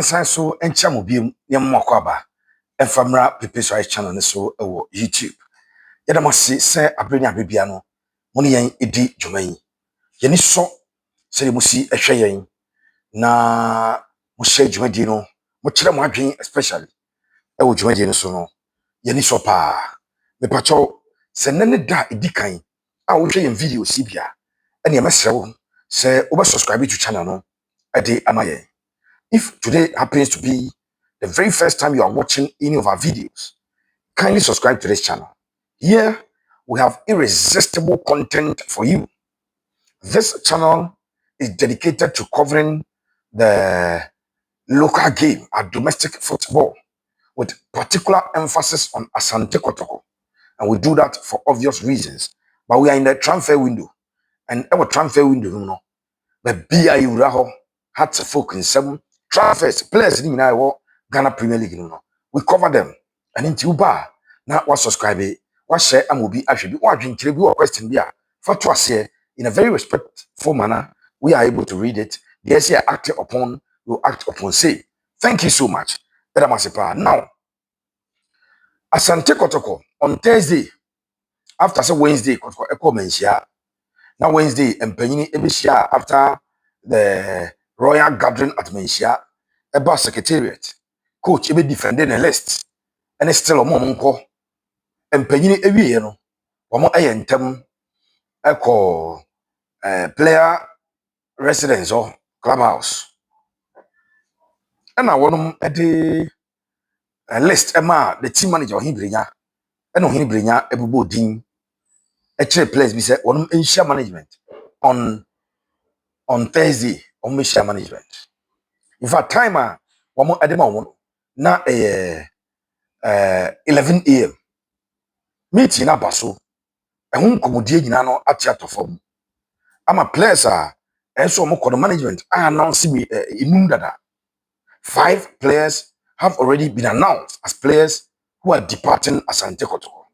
San so encha mo biem ne mmako aba efamra pepe so channel ne so ewo YouTube. Yeda mo se abreni abebia no mo ne yen edi dwuman. Ye ni so se mo si ehwe yen na mo share dwumadi no mo kire mo adwen especially ewo dwumadi no so no ye ni so pa. Me pacho se ne da edi kan a wo hwe yen video si bia ene ye mesre wo se wo subscribe to channel no ade amaye. If today happens to be the very first time you are watching any of our videos, kindly subscribe to this channel. Here, we have irresistible content for you. This channel is dedicated to covering the local game, our domestic football, with particular emphasis on Asante Kotoko. And we do that for obvious reasons. But we are in the transfer window. And our transfer window, you know, the BI had to focus some transfers, players in Ghana Premier League. We cover them. And in Tuba, now what subscribe, what share, and will be actually watching or question there. For to us here, in a very respectful manner, we are able to read it. The essay acted upon will act upon say. Thank you so much. Now, Asante Kotoko on Thursday, after say Wednesday, Kotoko Echo Mensia. Now Wednesday, and Penny Ebishia after the Royal Gathering at Mensia, about Secretariat. Coach ebe defending a list. And it's still a moment call. And Penny Ebi, you know, one more ayentem echo player residence or clubhouse. And I want at the list Emma, the team manager Hibrinya, and on Hibrinya, Ebubo Dean, a chair place, we said, one in share management on Thursday, on share management. In fact, timer, one more at the moment, now 11 a.m. Meeting na baso. Ehun komodie nyina no atia to fam. Ama players enso mo kono management announce me inum dada. 5 players have already been announced as players who are departing Asante Kotoko.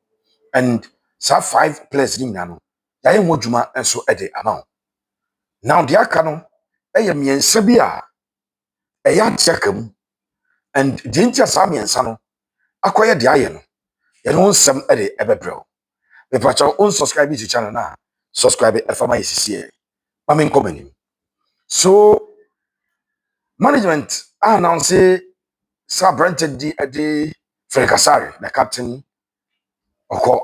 And so 5 players nyina no yaye modwuma enso ede amount. Now the aka no miensa bi a atia kam, and the intia sa miensa no akoye de aye no ye no nsem ede ebebrel. If you unsubscribe to the channel now, subscribe for my CCA. I'm in company. So, management announced Sir Brenton the Reconsider, the captain. Okay.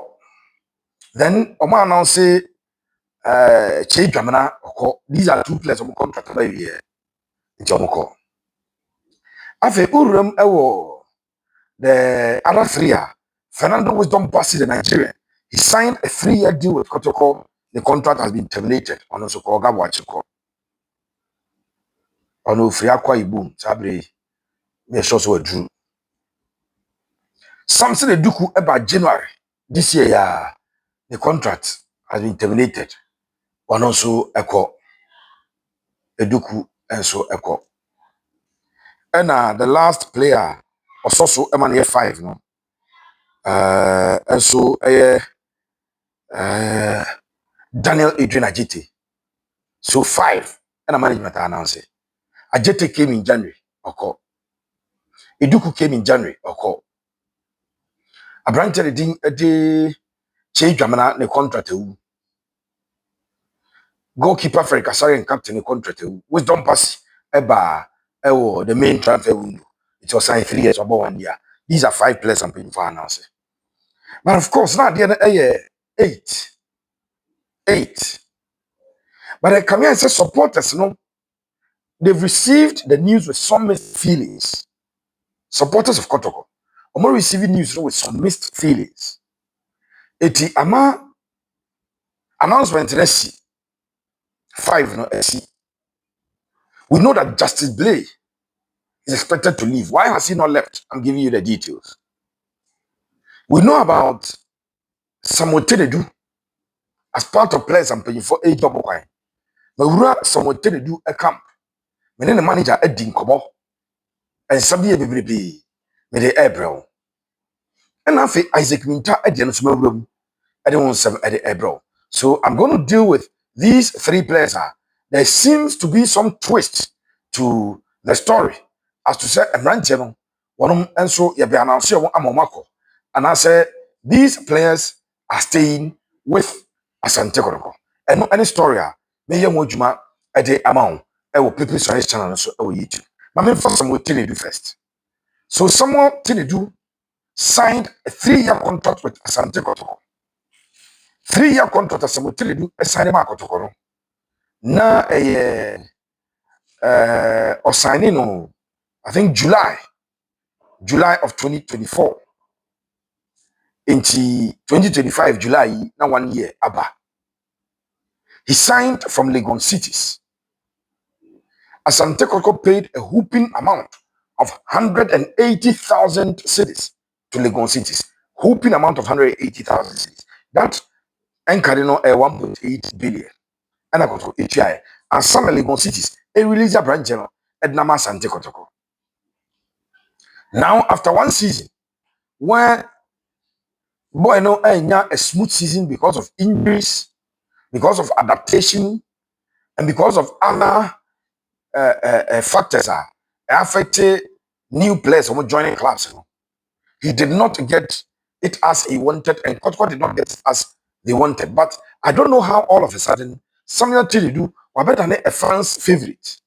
Then, Oma announced Che Jamana. Okay. These are 2 players on contract by year. Jomoko. After Urum, the other 3 Fernando Wisdom passes the Nigerian. He signed a 3-year deal with Kotoko. The contract has been terminated. On also called Gabwachiko. Ono Friakwa Ibum, Sabre, me sure so drew. Something they do about January this year, the contract has been terminated. One also echo Eduku and so echo. And the last player was also Emmanuel 5, no. And so Daniel Adrian Ajite. So 5 and a management announced it. Ajite came in January, okay. Eduku came in January, okay. A branch of the change Jamana the contract. Goalkeeper for Reconsider and captain the contract. Wisdom pass the main transfer window. It was signed 3 years about 1 year. These are 5 players I'm paying for announcing. But of course, now the other 8. 8. But I come here and say supporters, no, they've received the news with some mixed feelings. Supporters of Kotoko are receiving news with some mixed feelings. Eti ama announcement let's see. 5 no let's see. We know that Justice Blay is expected to leave. Why has he not left? I'm giving you the details. We know about Samuel Tenadu as part of players I'm paying for a double coin. But we know Samuel Tenadu a camp. Me the manager Eddie Kobo and somebody be me the April. And I think Isaac Mintah at the end of my room. I don't want some at the April. So I'm going to deal with these 3 players. There seems to be some twist to the story. as to say mmeranteɛ no wɔnom nso yɛbɛ announce wɔn ama wɔn akɔ anaasɛ these players are staying with Asante Kotoko ɛno ɛne story a meyɛ wɔn adwuma ɛde ama wɔn ɛwɔ People Stories channel no so ɛwɔ YouTube maame nfa Samuel Tenadu first so Samuel Tenadu signed a 3-year contract with Asante Kotoko 3-year contract as Samuel Tenadu signed ma Kotoko no na ɛyɛ ɔsigning no I think July of 2024 into 2025 July na 1 year aba he signed from Legon Cities. Asante Kotoko paid a whooping amount of 180,000 cedis to Legon Cities. Whooping amount of 180,000 cedis. That encadeno 1.8 billion. And I got to HI. And some Legon Cities, a release a branch channel at Nama Asante Kotoko. Now, after 1 season, where boy no a smooth season because of injuries, because of adaptation, and because of other factors are affecting new players who are joining clubs. You know. He did not get it as he wanted, and Kotoko did not get it as they wanted. But I don't know how all of a sudden Samuel Tenadu was better than a fans' favorite.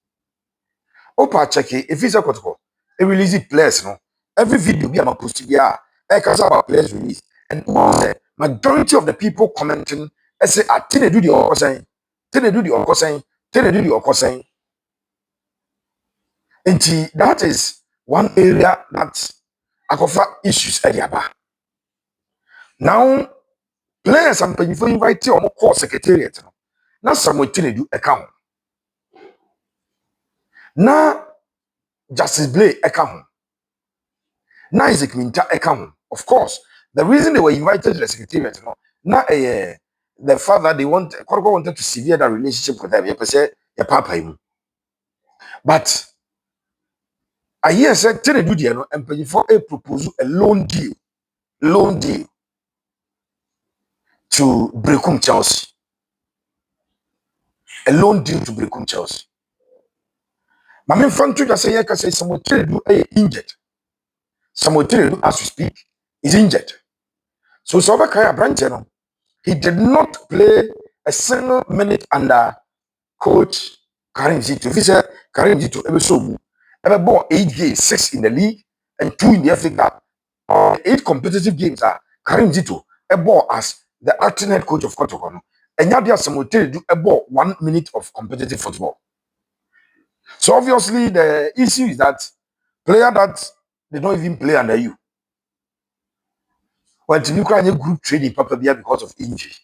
Opa check it, if he's a Kotoko, a release players, no. Every video be a post here, about players release, and the majority of the people commenting, I say, "I Tenadu the Okoseng, Tenadu the Okoseng, Tenadu the Okoseng." And that is one area that I cover issues about. Now, players and people invite you on call secretariat. Now, Samuel Tenadu account. Now, Justice Blay account. Now, Isaac Mintah account. Of course, the reason they were invited to the secretariat, now, the father, Kotoko wanted to sever that relationship with them. You say, your papa. But I hear said Tenadu there, and pay for a proposal, a loan deal to Brekum Chelsea. A loan deal to Brekum Chelsea. My main friend just say, "Yeka say Samuel Tenadu injured. Samuel Tenadu, as we speak, is injured. So Sobakaya Brancheno, he did not play a single minute under coach Karim Zito. If he said Karim Zito, ever bought 8 games, 6 in the league and 2 in the FA Cup. 8 competitive games are Karim Zito, a ball as the acting head coach of Kotoko. And Yadia Samuel Tenadu, a ball 1 minute of competitive football. So obviously the issue is that player that they don't even play under you. When you can group training because of injury.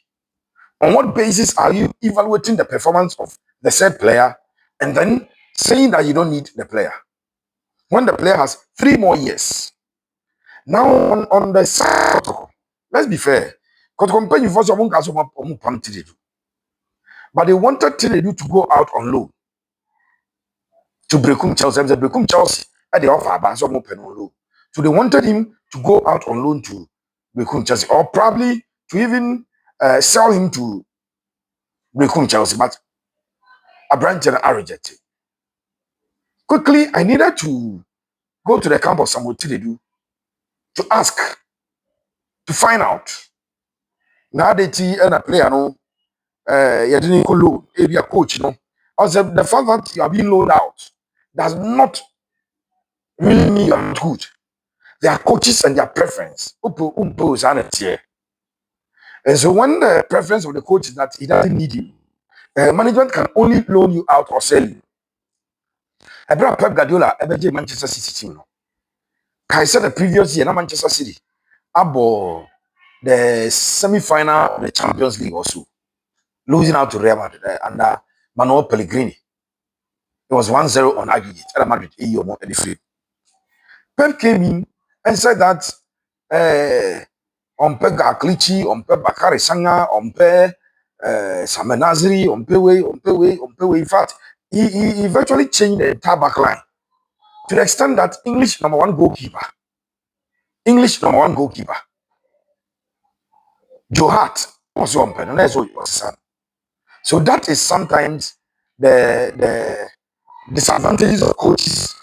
On what basis are you evaluating the performance of the said player and then saying that you don't need the player? When the player has 3 more years. Now on the side, let's be fair. But they wanted Tenadu to go out on loan to Brekum Chelsea. The Brekum Chelsea at the offer, so they wanted him to go out on loan to Brekum Chelsea, or probably to even sell him to Brekum Chelsea. But a branch and I rejected. Quickly, I needed to go to the camp of Samuel Tenadu to ask, to find out. Now they and a player, no, you didn't go loan, area coach, no. I said the fact that you are being loaned out does not really mean you are good. Their coaches and their preference. And so when the preference of the coach is that he doesn't need you, management can only loan you out or sell you. I brought Pep Guardiola, Manchester City team. I said the previous year, Manchester City, about the semi-final of the Champions League also, losing out to Real Madrid under Manuel Pellegrini. It was 1-0 on aggregate. Real Madrid, Pep came in and said that on peut Gaklichi, on peut Bakary Sanga, on peut Samenazri, on peut way. In fact, he virtually changed the entire back line to the extent that English number one goalkeeper, Joe Hart, also on pen, that's what he was son. So that is sometimes the disadvantages of coaches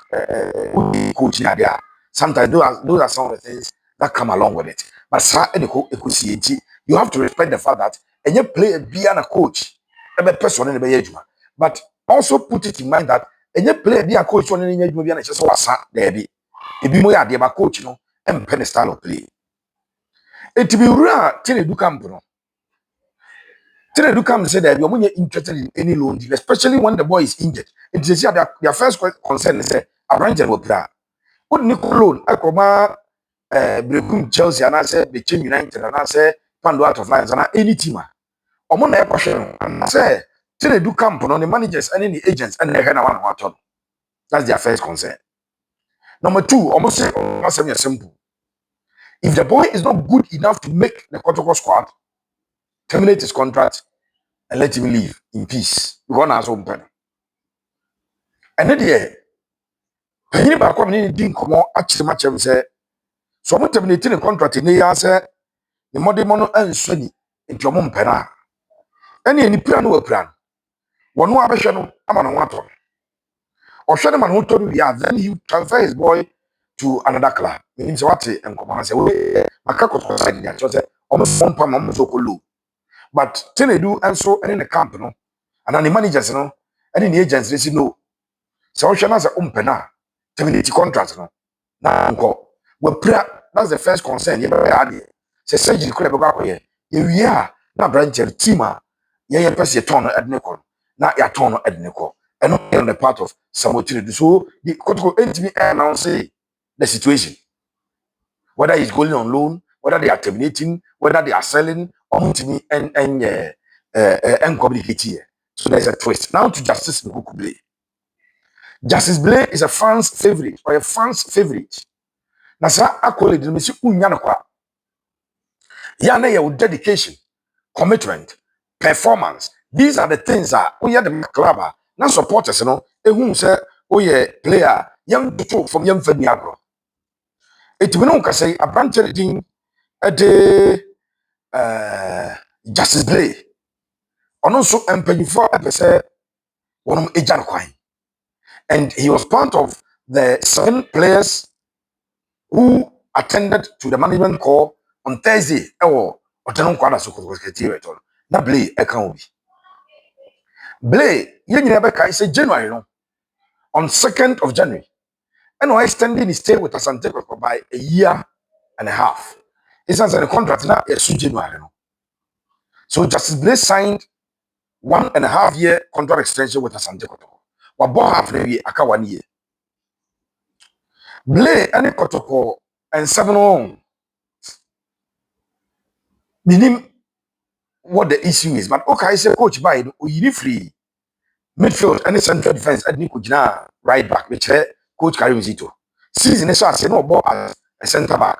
coach there. Sometimes those are some of the things that come along with it. But sir, you have to respect the fact that and you play be a coach, a person in the but also put it in mind that and you play be a coach on any maybe and just was there be. If you are the coach, and pen style of play. It be rare Tenadu camp. Tenadu come say that you're more interested in any loan deal, especially when the boy is injured. It is their first concern is say a branch will play. Would Nicol loan, Akoma, Brekum Chelsea, and I said, the Team United, and I say, Pando out of lines, and any team. Omona question, and I say, Tenadu camp on the managers and any agents, and they can one. That's their first concern. Number two, almost say, simple. If the boy is not good enough to make the Kotoko squad, terminate his contract and let him leave in peace. We're going to ask him. And then the penny back when he didn't come out, actually, much of say, so I'm terminating the contract in the year, say, the money mono and sunny in your mum penna. Any plan no plan. One more version, I'm on one ton. Or Shanaman who told me, then he transfer his boy to another club. Means what and come and say, my cackle was like that. So almost one pound, almost so cool. But Tenadu and so and in the camp, no, and then the managers, no, and in the agents, they say no. So Shana say umpena terminate contract, no. Now uncle, that's the first concern. You had it. Say surgery could have got here. You are now branch team. You press your turn at Nicol. Now your turn at Nicol. And not on the part of some Tenadu. So the Kotoko NTV announce the situation. Whether it's going on loan, whether they are terminating, whether they are selling, or and communicate here. So there's a twist. Now to Justice Blay. Justice Blay is a fan's favorite or a fan's favorite. Now, sir, I call it the Monsieur Unyanakwa. Yana your dedication, commitment, performance. These are the things that we are the club. Now supporters, whom say, oh yeah, player, young people from young Feniagro. It will not say a branch thing at the Justice Blay. And also, I'm paying for one of Ejan Kwine. And he was part of the 7 players who attended to the management call on Thursday. Or na Blay account. Blay, you never can say January no, on 2nd of January. And I extending his stay with Asante by a year and a half. It's as a contract now, it's January. No. So Justice Blay signed 1.5 year contract extension with Asante Kotoko. What bought half a year, aka 1 year. Blay and Kotoko and 7 on. Meaning what the issue is. But okay, I say coach by you free midfield and central defense at Nikujina right back, which coach Karim Zito. Season is say no ball as a centre back.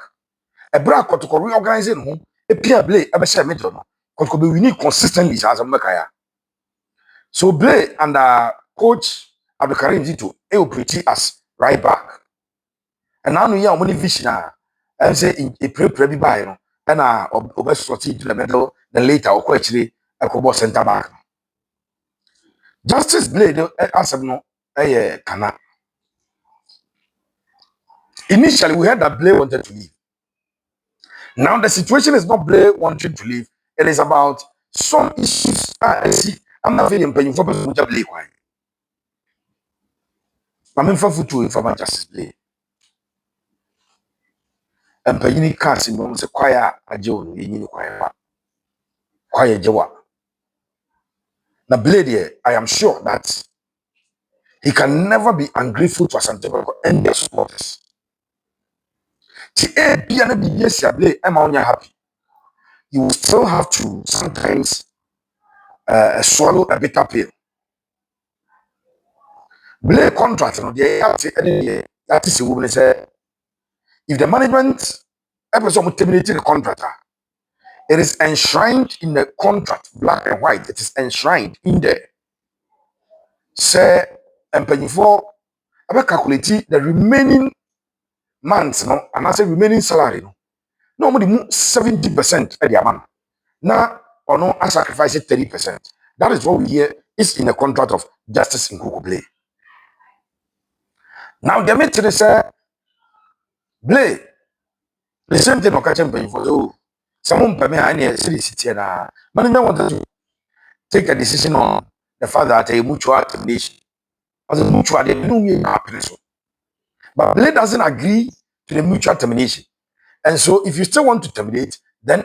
A bra Kotoko reorganizing home, a Pierre Blay, a better middle. Kotoko we need consistently as a Makaya. So Blay and coach Abdul Karim Zito, they will pretty as right back. And now we are only vision. And say in a pre by no, and obess sortie to the middle, then later or actually a cobo center back. Justice Blay as no cana. Initially, we heard that Blay wanted to leave. Now the situation is not Blay wanting to leave. It is about some issues. I see. I'm not feeling paying for Blay. I'm in for Justice Blay. And paying cars in moments acquire a Joe in quiet Jawa. Now, Blay, I am sure that he can never be ungrateful to Asante and their supporters. Blay, I'm happy. You will still have to sometimes swallow a bitter pill. Blay contract, that is a woman say, if the management episode terminated the contract, it is enshrined in the contract, black and white. It is enshrined in there. Say, and paying for, I calculate the remaining months, no, and I say remaining salary, no. Normally 70% at the amount. Now, or no, I sacrifice 30%. That is what we hear is in the contract of Justice in Blay. Now the meeting say Blay, the same thing okay champion for you. Someone pay me any city na. Management wanted to take a decision on the fact that a mutual termination. As a mutual, they don't happen. But Blay doesn't agree to the mutual termination. And so if you still want to terminate, then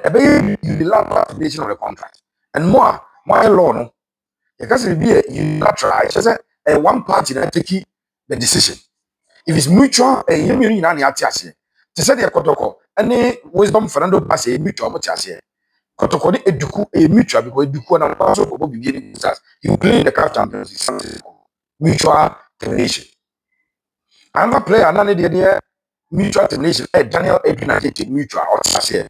you will allow termination of the contract. And more law, no, because it will be a unilateral, it's just a one party that take the decision. If it's mutual, to say the Kotoko, any wisdom Fernando pass a mutual, much as here. Kotoko, eduku, a mutual, because eduku and also for beginning, you play the cup champions, something mutual termination. Another player, another idea, mutual termination, Daniel Edwin, mutual, or here.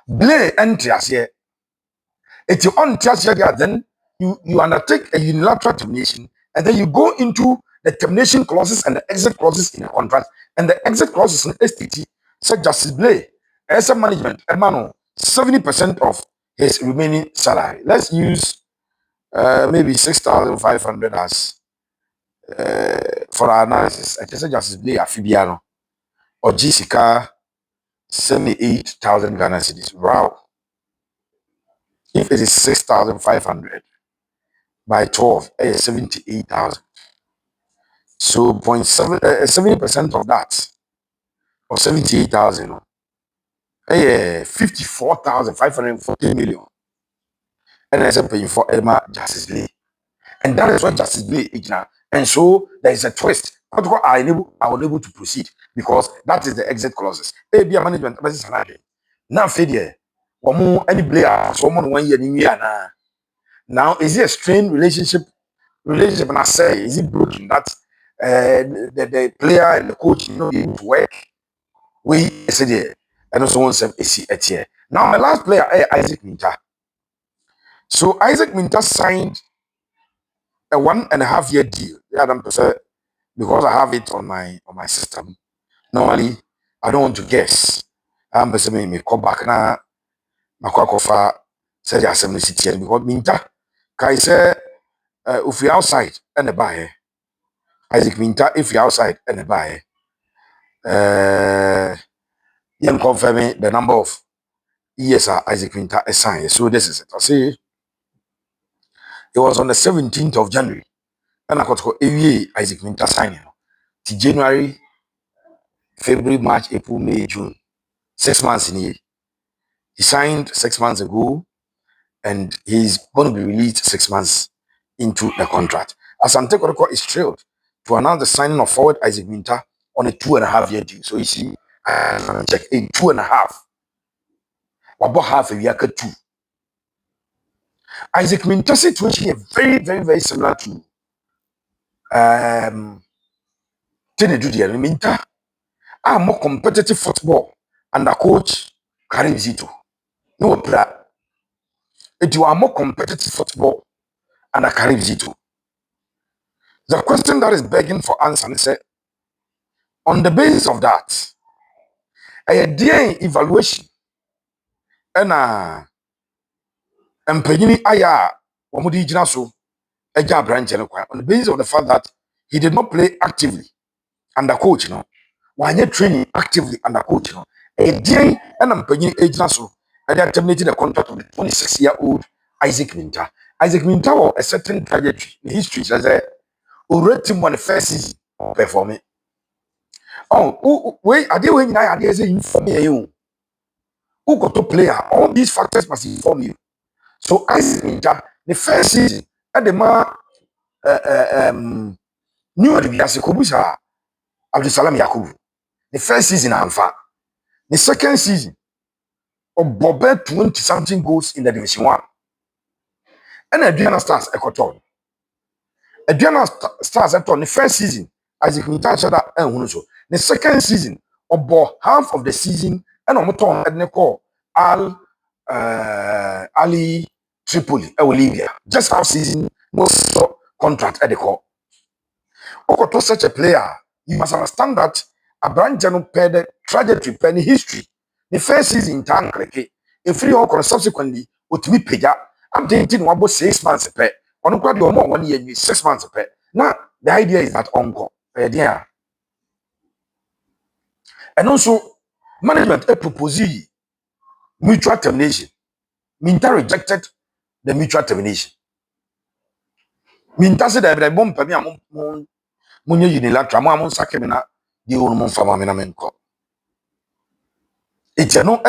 Blay entry as here. It's your own here, then you undertake a unilateral termination, and then you go into the termination clauses and the exit clauses in the contract, and the exit clauses in STT, such Justice Blay, as a management, Emmanuel, 70% of his remaining salary. Let's use maybe 6,500 as for our analysis. I just say Justice Blay, Afibiano, or Jessica, 78,000 Ghana cedis. Wow. If it is 6,500 by 12, 78,000. So 70% of that, or 78,000, 54,540 million. And I said paying for Emma Justice Lee. And that is what Justice Lee is now. And so there is a twist. I was able to proceed because that is the exit clauses. ABA management, now failure. One more any player, someone 1 year in year. Now, is it a strained relationship and I say, is it broken that the player and the coach able to work? We said there, and also one sem at here. Now, my last player, Isaac Mintah. So Isaac Mintah signed a 1.5 year deal. Yeah, because I have it on my system. Normally, I don't want to guess. I'm basically me come back now. Makwakofa said the assembly city because Mintah, Kai say, if we outside and the buy. Isaac Mintah, if you're outside and buy, you confirming the number of years Isaac Mintah is signed. So this is it. I see it was on the 17th of January. And I got to Isaac Mintah signing. To January, February, March, April, May, June. 6 months in a year. He signed 6 months ago, and he's going to be released 6 months into the contract. Asante Kotoko is thrilled to announce the signing of forward Isaac Mintah on a 2.5 year deal. So you see, check in 2.5. About half a year, 2. Isaac Mintah's situation is very, very, very similar to Tenadu. Mintah are more competitive football under coach Karim Zito. No, it you are more competitive football under Karim Zito. The question that is begging for answer is on the basis of that, a DNA evaluation and Mpanyini Aya Wamudi Jinaso Eja branch on the basis of the fact that he did not play actively under coach, When you training actively under coach, a day and I'm paying agent so and they terminated the contract of the 26-year-old Isaac Mintah. Isaac Mintah or a certain trajectory in history as a already won the first season performing. Oh, wait, I did when I did say inform you. Who got to player? All these factors must inform you. So Isaac Mintah, the first season at the new Adibiasi Kobusa Abdul Salam Yakubu. The first season, Alpha. The second season, of Bobet 20 something goals in the Division 1. And Adriana Stars Ecoton. Adriana Stars Ecoton, the first season, Isaac Mintah said that the second season, of half of the season, and on Moton and call Ali Tripoli, Libya. Just half season, no contract at the call. To such a player, you must understand that a brand general paid the trajectory, penny history. The first season in town, if you all subsequently, would me pay up. I'm thinking about 6 months a pay. On quite more 1 year, 6 months a pay. Now, the idea is that uncle, yeah. And also, management a propose mutual termination. Mintah rejected the mutual termination. Mintah said that I won't permit munye unilateral mo amon sake me na di onu mo fama me na menko. Eti no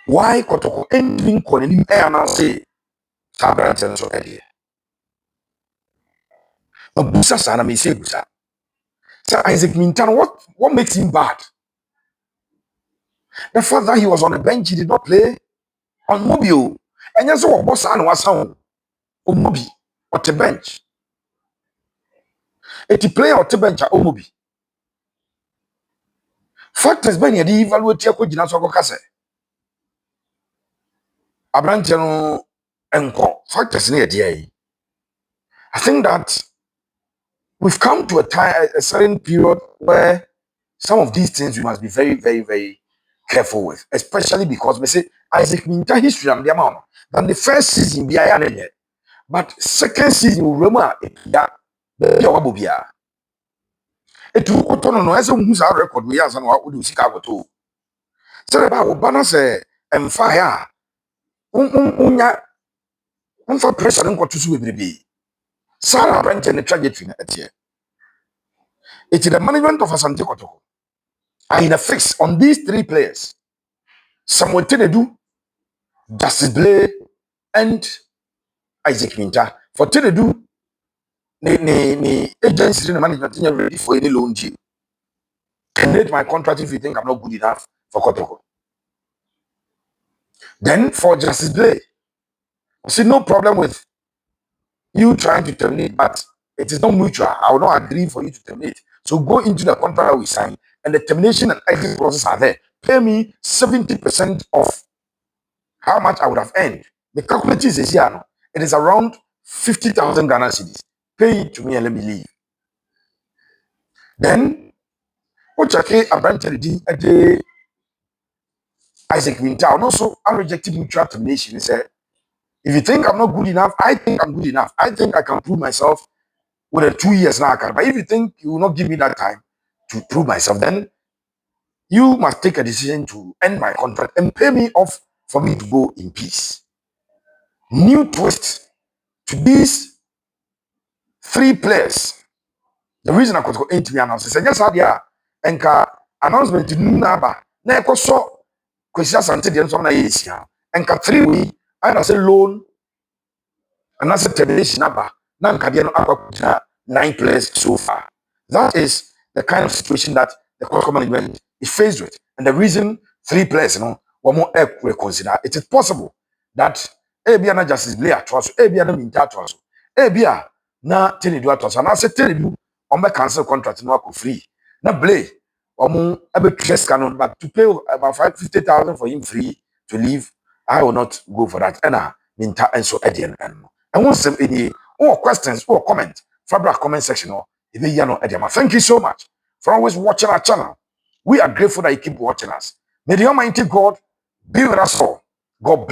why Kotoko ending ko ni na say sabrante so eye. Abusa sana me say busa. So Isaac Mintah, what makes him bad? The fact that he was on the bench, he did not play on mobile. And yes, what boss and was on mobile or the bench. If you play on the bench or mobile. Factors when you evaluate your coach, so kase. Abrante no enko factors near the I think that we've come to a certain period where some of these things we must be very, very, very careful with, especially because we say Isaac Mintah history and the amount. Than the first season be a but second season Roma yeah the wabobia. It will otono no as who's our record we as and what would sika goto. So about Obana say and fire unya unfa pressure nko to so bebrebe. Sarah branch and the trajectory na etie. It is the management of Asante Kotoko are in a fix on these three players. Samuel Tenadu, Justice Blay, and Isaac Mintah. For Tenadu, the agency in the management is ready for any loan deal. Terminate my contract if you think I'm not good enough for Kotoko. Then for Justice Blay, I see no problem with you trying to terminate, but it is not mutual. I will not agree for you to terminate. So go into the contract we sign, and the termination and exit process are there. Pay me 70% of how much I would have earned. The calculation is here. No? It is around 50,000 Ghana cedis. Pay it to me and let me leave. Then, what a branch at the Isaac Mintah, and also unrejected mutual termination. He said, if you think I'm not good enough, I think I'm good enough. I think I can prove myself with a 2 years now. But if you think you will not give me that time to prove myself, then you must take a decision to end my contract and pay me off for me to go in peace. New twist to these three players. The reason I could go into the announcement is yes, I enka announcement naba na ekoso kwesi Asante de nso na yesia enka 3 week I say loan and that's a termination number. Now, no 9 players so far. That is the kind of situation that the Kotoko management is faced with. And the reason 3 players, one more reconsider. It is possible that Abia na Justice Blay atwas, Abia na Mintah atwas, Abia na Tenadu atwas. And I say Tenadu, on my cancel contract no free. Na Blay, ebe stress canon, but to pay about 50,000 for him free to leave, I will not go for that. And Mintah and so Edian and and once any or questions or comments, Fabric comment section or thank you so much for always watching our channel. We are grateful that you keep watching us. May the Almighty God be with us all. God bless.